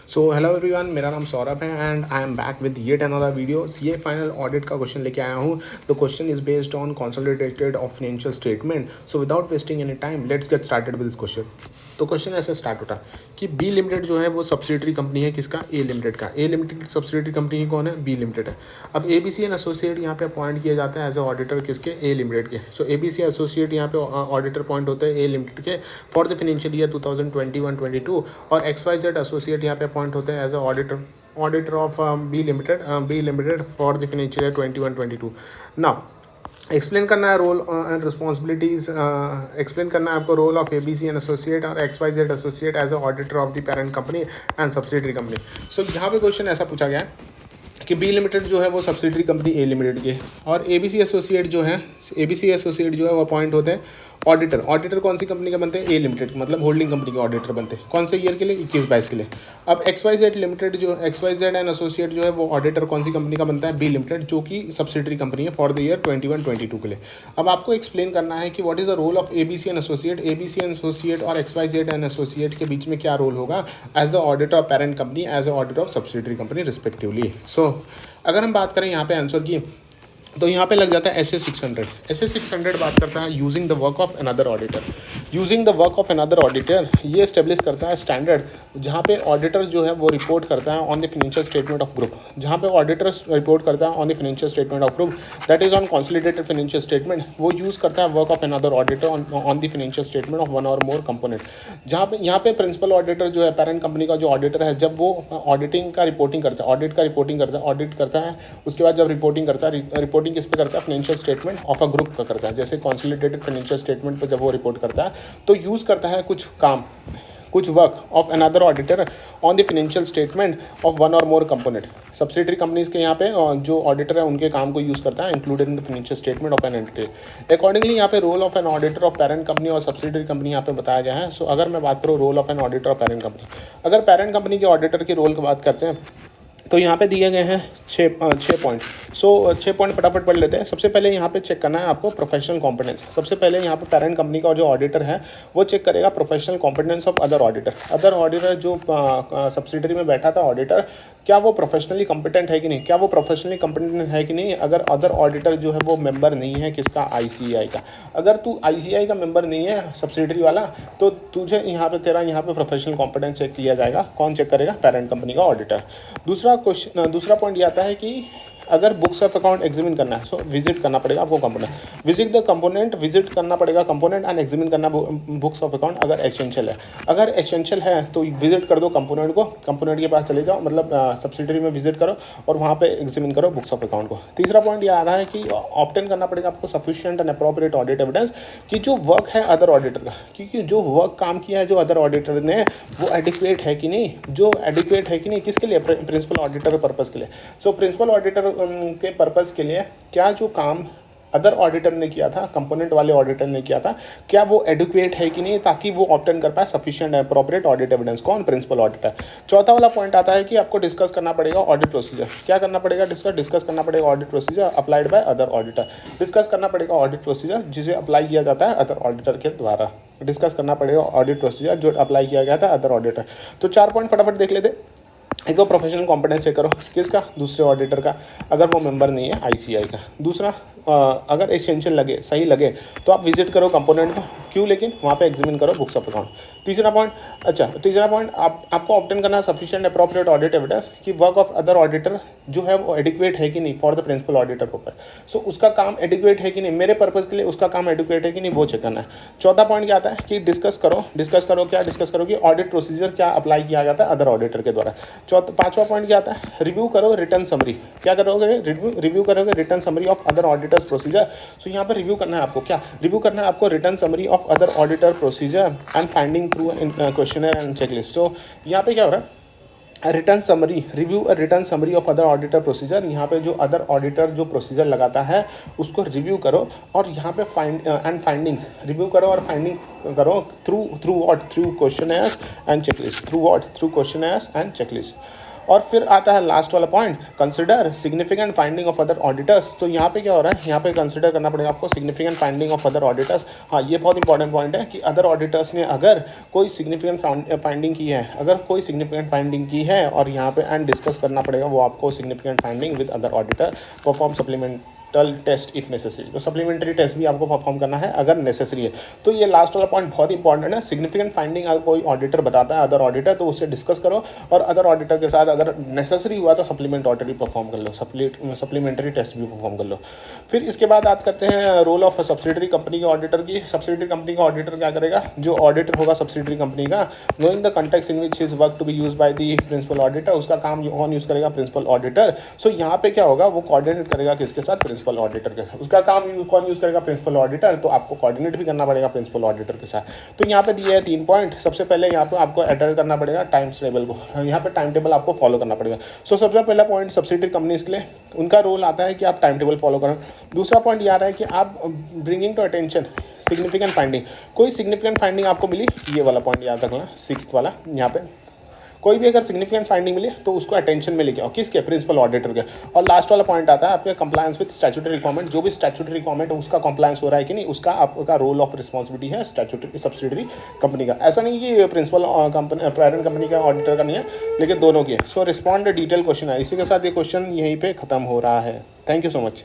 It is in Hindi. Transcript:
सो हेलो एवरीवन, मेरा नाम सौरभ है and I am back with yet another video. CA final audit का क्वेश्चन लेके आया हूँ। The question is based on consolidated of financial statement. So without wasting any time let's get started with this question. तो क्वेश्चन ऐसे स्टार्ट होता कि बी लिमिटेड जो है वो सब्सिडरी कंपनी है किसका? ए लिमिटेड का। ए लिमिटेड की सब्सिडरी कंपनी कौन है? बी लिमिटेड है। अब A B C and associate यहाँ पे अपॉइंट किया जाता है एज ए ऑडिटर किसके? ए लिमिटेड के। सो ए बी सी एसोसिएट यहाँ पे ऑडिटर अपॉइंट होते हैं ए लिमिटेड के फॉर द फाइनेंशियल ईयर 2021-22 और एक्स वाई जेड एसोसिएट यहाँ पे अपॉइंट होते हैं as a auditor of B limited for the financial year 21-22। Now explain करना है रोल एंड रिस्पॉन्सिबिलिटीज। एक्सप्लेन करना है आपको role of A B C and associate और X Y Z associate as a auditor of the parent company and subsidiary company. So यहाँ पे क्वेश्चन ऐसा पूछा गया है कि बी लिमिटेड जो है वो सब्सिडरी कंपनी ए लिमिटेड की और ए बी सी एसोसिएट जो है वो अपॉइंट होते हैं ऑडिटर कौन सी कंपनी के बनते हैं? ए लिमिटेड, मतलब होल्डिंग कंपनी के ऑडिटर बनते हैं। कौन से ईयर के लिए? 21-22 के लिए। अब X Y Z and associate जो है वो ऑडिटर कौन सी कंपनी का बनता है? बी लिमिटेड, जो कि सब्सिडरी कंपनी है फॉर द ईयर 21-22 के लिए। अब आपको एक्सप्लेन करना है कि what is the role of A B C and associate और X Y Z and associate के बीच में क्या रोल होगा as the auditor of parent company, as the auditor of subsidiary company respectively. So अगर हम बात करें यहाँ पे आंसर की, तो यहाँ पे लग जाता है एस ए 600 बात करता है using the work of another auditor. ये एस्टेब्लिश करता है स्टैंडर्ड जहाँ पे ऑडिटर जो है वो रिपोर्ट करता है on the financial statement of group. जहाँ पे ऑडिटर रिपोर्ट करता है on the financial statement of group, that is on consolidated financial statement, वो यूज़ करता है work of another auditor on the financial statement of one और मोर कंपोनेंट। जहाँ पे यहाँ पे प्रिंसिपल ऑडिटर जो है पेरेंट कंपनी का जो ऑडिटर है, जब वो ऑडिट का रिपोर्टिंग करता है, उसके बाद जब रिपोर्टिंग करता है, रिपोर्टिंग किस पे करता है? Financial statement of a group का करता है। जैसे कंसोलिडेटेड फाइनेंशियल स्टेटमेंट पे जब वो रिपोर्ट करता है तो यूज़ करता है कुछ work of another auditor on the financial statement of one और मोर कंपोनेंट। सब्सिडरी कंपनीज के यहाँ पे जो ऑडिटर है उनके काम को यूज़ करता है included in the financial statement of an entity. Accordingly यहाँ पे role of an auditor of parent company और सब्सिडरी कंपनी यहाँ पे बताया गया है। सो अगर मैं बात करूँ role of an auditor of parent company, अगर पेरेंट कंपनी के ऑडिटर की रोल की बात करते हैं तो यहाँ पे दिए गए हैं 6 पॉइंट। सो 6 पॉइंट फटाफट पढ़ लेते हैं। सबसे पहले यहाँ पे चेक करना है आपको प्रोफेशनल कॉम्पिटेंस। सबसे पहले यहाँ पे पेरेंट कंपनी का जो ऑडिटर है वो चेक करेगा professional competence of other auditor जो सब्सिडरी में बैठा था ऑडिटर, क्या वो प्रोफेशनली कॉम्पिटेंट है कि नहीं, अगर अदर ऑडिटर जो है वो मेंबर नहीं है किसका? ICAI का। अगर तू ICAI का मेंबर नहीं है सब्सिडरी वाला, तो तुझे यहाँ पे प्रोफेशनल कॉम्पिटेंस चेक किया जाएगा। कौन चेक करेगा? पेरेंट कंपनी का ऑडिटर। दूसरा पॉइंट ये आता है कि अगर बुक्स ऑफ अकाउंट एग्जामिन करना है, सो विजिट करना पड़ेगा आपको कंपोनेंट। विजिट करना पड़ेगा कंपोनेंट एंड एग्जामिन करना बुक्स ऑफ अकाउंट अगर एसेंशियल है तो विजिट कर दो कंपोनेंट के पास चले जाओ, मतलब सब्सिडरी में विजिट करो और वहाँ पे एग्जामिन करो बुक्स ऑफ अकाउंट को। तीसरा पॉइंट ये आ रहा है कि ऑब्टेन करना पड़ेगा आपको sufficient and appropriate audit evidence कि जो वर्क है अदर ऑडिटर का, क्योंकि जो वर्क काम किया है जो अदर ऑडिटर ने वो एडिक्वेट है कि नहीं, किसके लिए? प्रिंसिपल ऑडिटर पर्पज़ के लिए। सो प्रिंसिपल ऑडिटर के पर्पज़ के लिए क्या जो काम अदर ऑडिटर ने किया था, कंपोनेंट वाले ऑडिटर ने किया था, क्या वो एडुकेट है कि नहीं, ताकि वो ऑब्टेन कर पाए सफिशिएंट अप्रोप्रिएट ऑडिट एविडेंस। कौन? Principal auditor. चौथा वाला पॉइंट आता है कि आपको डिस्कस करना पड़ेगा ऑडिट प्रोसीजर। क्या करना पड़ेगा? डिस्कस करना पड़ेगा audit procedure applied by other auditor. Discuss करना पड़ेगा ऑडिट प्रोसीजर जिसे अप्लाई किया जाता है अदर ऑडिटर के द्वारा। डिस्कस करना पड़ेगा ऑडिट प्रोसीजर जो अप्लाई किया गया था अदर ऑडिटर। तो 4 पॉइंट फटाफट देख लेते। एक तो प्रोफेशनल कॉम्पिटेंस चेक करो किसका? दूसरे ऑडिटर का, अगर वो मेंबर नहीं है ICAI का। दूसरा, अगर एसेंशियल सही लगे तो आप विजिट करो कंपोनेंट को, क्यों? लेकिन वहाँ पे एग्जामिन करो बुक्स ऑफ अकाउंट। तीसरा पॉइंट आपको ऑब्टेन करना है सफिशिएंट अप्रोप्रिएट ऑडिट एविडेंस कि वर्क ऑफ अदर ऑडिटर जो है वो एडिक्वेट है कि नहीं for the principal auditor purpose. So उसका काम एडिक्वेट है कि नहीं, मेरे पर्पज़ के लिए उसका काम एडिक्वेट है कि नहीं, वो चेक करना है। चौथा पॉइंट क्या आता है कि डिस्कस करो कि ऑडिट प्रोसीजर क्या अप्लाई किया जाता है अदर ऑडिटर के द्वारा। पांचवा पॉइंट क्या आता है? रिव्यू करो रिटर्न समरी। क्या करोगे? रिव्यू करोगे return summary of other auditors procedure. So यहाँ पर रिव्यू करना है आपको, क्या रिव्यू करना है आपको? Return summary of other auditor procedure and finding through questionnaire and checklist. तो यहाँ पे क्या हो रहा है? Return summary of other auditor procedure. यहाँ पे जो अदर ऑडिटर जो प्रोसीजर लगाता है उसको रिव्यू करो और यहाँ पे फाइंडिंग्स रिव्यू करो और फाइंडिंग्स करो through questioners and checklist. Through questioners and checklist. और फिर आता है लास्ट वाला point, consider significant finding of other auditors. तो यहाँ पे क्या हो रहा है, यहाँ पे कंसिडर करना पड़ेगा आपको significant finding of other auditors. हाँ, ये बहुत इंपॉर्टेंट पॉइंट है कि अदर ऑडिटर्स ने अगर कोई सिग्निफिकेंट फाइंडिंग की है, अगर कोई सिग्निफिकेंट फाइंडिंग की है, और यहाँ पे एंड डिस्कस करना पड़ेगा वो आपको significant finding with other auditor, perform supplemental test if necessary. तो सप्लीमेंट्री टेस्ट भी आपको परफॉर्म करना है अगर नेसेसरी है। तो ये लास्ट वाला पॉइंट बहुत इंपॉर्टेंट है। सिग्निफिकेंट फाइंडिंग अगर कोई ऑडिटर बताता है अदर ऑडिटर, तो उससे डिस्कस करो, और अदर ऑडिटर के साथ अगर नेसेसरी हुआ तो सप्लीमेंट ऑडिटर भी परफॉर्म कर लो, सप्लीमेंट्री टेस्ट भी परफॉर्म कर लो। फिर इसके बाद बात करते हैं रोल ऑफ सब्सिडरी कंपनी के ऑडिटर की। सब्सिडरी कंपनी का ऑडिटर क्या करेगा, जो ऑडिटर होगा सब्सिडरी कंपनी का, knowing the context in which his work to be use by the principal auditor, उसका काम कौन यूज करेगा, प्रिंसिपल ऑडिटर। सो यहाँ पे क्या होगा, वो कोऑर्डिनेट करेगा किसके साथ, प्रिंसिपल ऑडिटर के साथ। उसका काम कौन यूज करेगा, प्रिंसिपल ऑडिटर, तो आपको कोऑर्डिनेट भी करना पड़ेगा प्रिंसिपल ऑडिटर के साथ। तो यहाँ पे दिए हैं 3 पॉइंट। सबसे पहले यहाँ पे आपको एडर करना पड़ेगा टाइम टेबल को, यहाँ पे टाइम टेबल आपको फॉलो करना पड़ेगा। सो सबसे पहला पॉइंट, सब्सिडरी कंपनीज के लिए उनका रोल आता है कि आप टाइम टेबल फॉलो करें। दूसरा पॉइंट ये आ रहा है कि आप bringing to attention significant finding, कोई सिग्निफिकेंट फाइंडिंग आपको मिली, ये वाला पॉइंट याद रखना, 6th वाला। यहाँ पे कोई भी अगर सिग्निफिकेंट फाइंडिंग मिले तो उसको अटेंशन में लेके आओ, किसके, प्रिंसिपल ऑडिटर के। और लास्ट वाला पॉइंट आता है आपके कंप्लायंस विद स्टैट्यूटरी रिक्वायरमेंट, जो भी स्टैट्यूटरी रिक्वायरमेंट है उसका कंप्लायंस हो रहा है कि नहीं, उसका आपका रोल ऑफ रिस्पॉन्सिबिलिटी है स्टैट्यूटरी सब्सिडरी कंपनी का। ऐसा नहीं कि प्रिंसिपल कंपनी पेरेंट कंपनी का ऑडिटर का नहीं है, लेकिन दोनों की है। सो रिस्पॉन्ड डिटेल क्वेश्चन है। इसी के साथ ये क्वेश्चन यहीं पर खत्म हो रहा है। Thank you so much.